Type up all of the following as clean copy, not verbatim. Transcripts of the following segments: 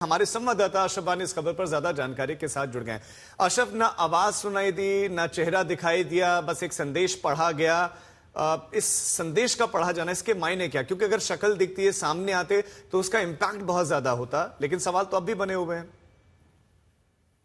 हमारे संवाददाता अशरफ वानी इस खबर पर ज्यादा जानकारी के साथ जुड़ गए हैं। अशरफ, ना आवाज सुनाई दी, ना चेहरा दिखाई दिया, बस एक संदेश पढ़ा गया। इस संदेश का पढ़ा जाना, इसके मायने क्या? क्योंकि अगर शक्ल दिखती है, सामने आते तो उसका इंपैक्ट बहुत ज्यादा होता, लेकिन सवाल तो अब भी बने हुए हैं।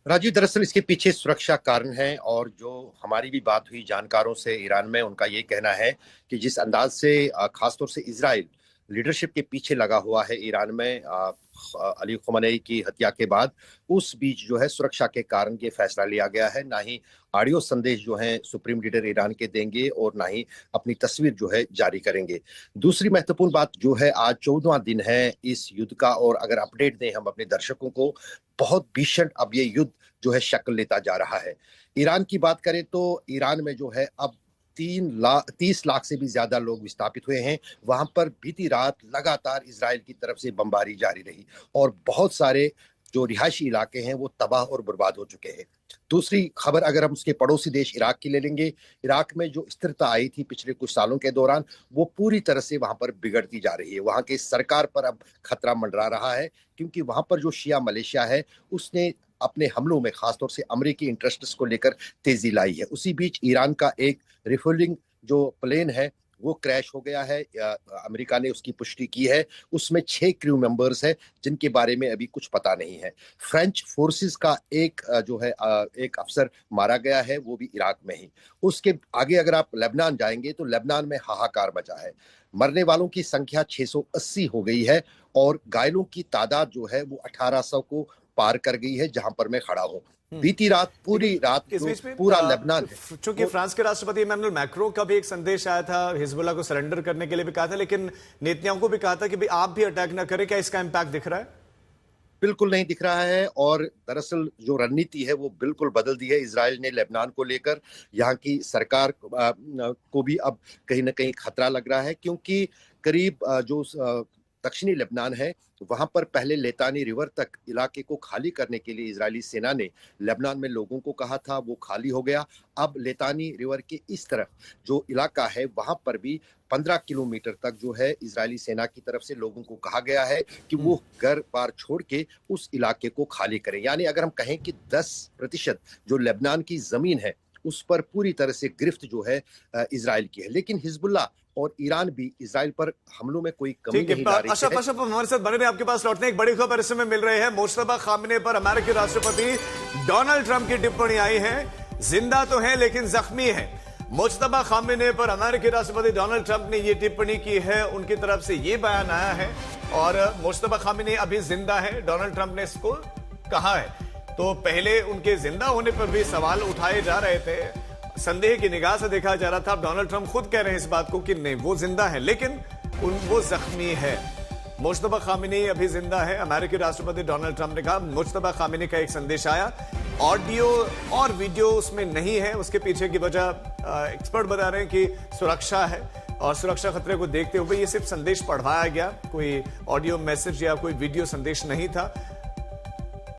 राजीव, दरअसल इसके पीछे सुरक्षा कारण है और जो हमारी भी बात हुई जानकारों से ईरान में, उनका ये कहना है कि जिस अंदाज से खासतौर से इजराइल लीडरशिप के पीछे लगा हुआ है ईरान में अली खमेनी की हत्या के बाद, उस बीच जो है सुरक्षा के कारण ये फैसला लिया गया है। ना ही ऑडियो संदेश जो है सुप्रीम लीडर ईरान के देंगे और ना ही अपनी तस्वीर जो है जारी करेंगे। दूसरी महत्वपूर्ण बात जो है, आज 14वां दिन है इस युद्ध का और अगर अपडेट दें हम अपने दर्शकों को, बहुत भीषण अब ये युद्ध जो है शक्ल लेता जा रहा है। ईरान की बात करें तो ईरान में जो है अब 30 लाख से भी ज्यादा लोग विस्थापित हुए हैं। वहां पर बीती रात लगातार इजराइल की तरफ से बमबारी जारी रही और बहुत सारे जो रिहायशी इलाके हैं वो तबाह और बर्बाद हो चुके हैं। दूसरी खबर अगर हम उसके पड़ोसी देश इराक की ले लेंगे, इराक में जो स्थिरता आई थी पिछले कुछ सालों के दौरान, वो पूरी तरह से वहां पर बिगड़ती जा रही है। वहां की सरकार पर अब खतरा मंडरा रहा है क्योंकि वहां पर जो शिया मलेशिया है उसने अपने हमलों में खासतौर से अमेरिकी इंटरेस्ट्स को लेकर तेजी लाई है। उसी बीच ईरान का एक रिफ्यूलिंग जो प्लेन है वो क्रैश हो गया है, अमेरिका ने उसकी पुष्टि की है। उसमें 6 क्रू मेंबर्स हैं जिनके बारे में अभी कुछ पता नहीं है। फ्रेंच फोर्सेस का एक जो है एक अफसर मारा गया है, वो भी इराक में ही। उसके आगे अगर आप लेबनान जाएंगे तो लेबनान में हाहाकार मचा है। मरने वालों की संख्या 680 हो गई है और घायलों की तादाद जो है वो 1800 को पार कर गई है जहां पर मैं खड़ा हूं। बीती रात पूरी रात पूरा लेबनान है। चूंकि फ्रांस के राष्ट्रपति इमैनुअल मैक्रों का भी एक संदेश आया था, हिजबुल्लाह को सरेंडर करने के लिए भी कहा था, लेकिन नेतन्याहू को भी कहा था कि भाई आप भी अटैक ना करें। क्या इसका इंपैक्ट दिख रहा है? बिल्कुल नहीं दिख रहा है और दरअसल जो रणनीति है वो बिल्कुल बदल दी है इजराइल ने लेबनान को लेकर। यहाँ की सरकार को भी अब कहीं ना कहीं खतरा लग रहा है क्योंकि करीब जो दक्षिणी लेबनान है वहां पर पहले लेतानी रिवर तक इलाके को खाली करने के लिए इजरायली सेना ने लेबनान में लोगों को कहा था, वो खाली हो गया। अब लेतानी रिवर के इस तरफ जो इलाका है वहां पर भी 15 किलोमीटर तक जो है इजरायली सेना की तरफ से लोगों को कहा गया है कि वो घर बार छोड़ के उस इलाके को खाली करें। यानी अगर हम कहें कि 10% जो लेबनान की जमीन है उस पर पूरी तरह से गिरफ्त जो है इजराइल की है। लेकिन हिजबुल्लाह और ईरान भी इजराइल पर हमलों में कोई कमी नहीं ला रही है। अशरफ हमारे साथ बने रहे, आपके पास लौटने एक बड़ी खबर इस समय मिल रही है। मुश्तबा खामने पर अमेरिकी राष्ट्रपति डोनाल्ड ट्रंप की टिप्पणी आई है। जिंदा तो है लेकिन जख्मी है। मुश्तबा खामने पर अमेरिकी राष्ट्रपति डोनाल्ड ट्रंप ने यह टिप्पणी की है, उनकी तरफ से यह बयान आया है और मुश्तबा खामने अभी जिंदा है, डोनाल्ड ट्रंप ने इसको कहा है। तो पहले उनके जिंदा होने पर भी सवाल उठाए जा रहे थे, संदेह की निगाह से देखा जा रहा था। अब डोनाल्ड ट्रंप खुद कह रहे हैं इस बात को कि नहीं, वो जिंदा है लेकिन वो जख्मी है। मुश्तबा खामनी अभी जिंदा है। अमेरिकी राष्ट्रपति डोनाल्ड ट्रंप ने कहा। मुश्तबा खामनी का एक संदेश आया, ऑडियो और वीडियो उसमें नहीं है। उसके पीछे की वजह एक्सपर्ट बता रहे हैं कि सुरक्षा है और सुरक्षा खतरे को देखते हुए ये सिर्फ संदेश पढ़वाया गया, कोई ऑडियो मैसेज या कोई वीडियो संदेश नहीं था।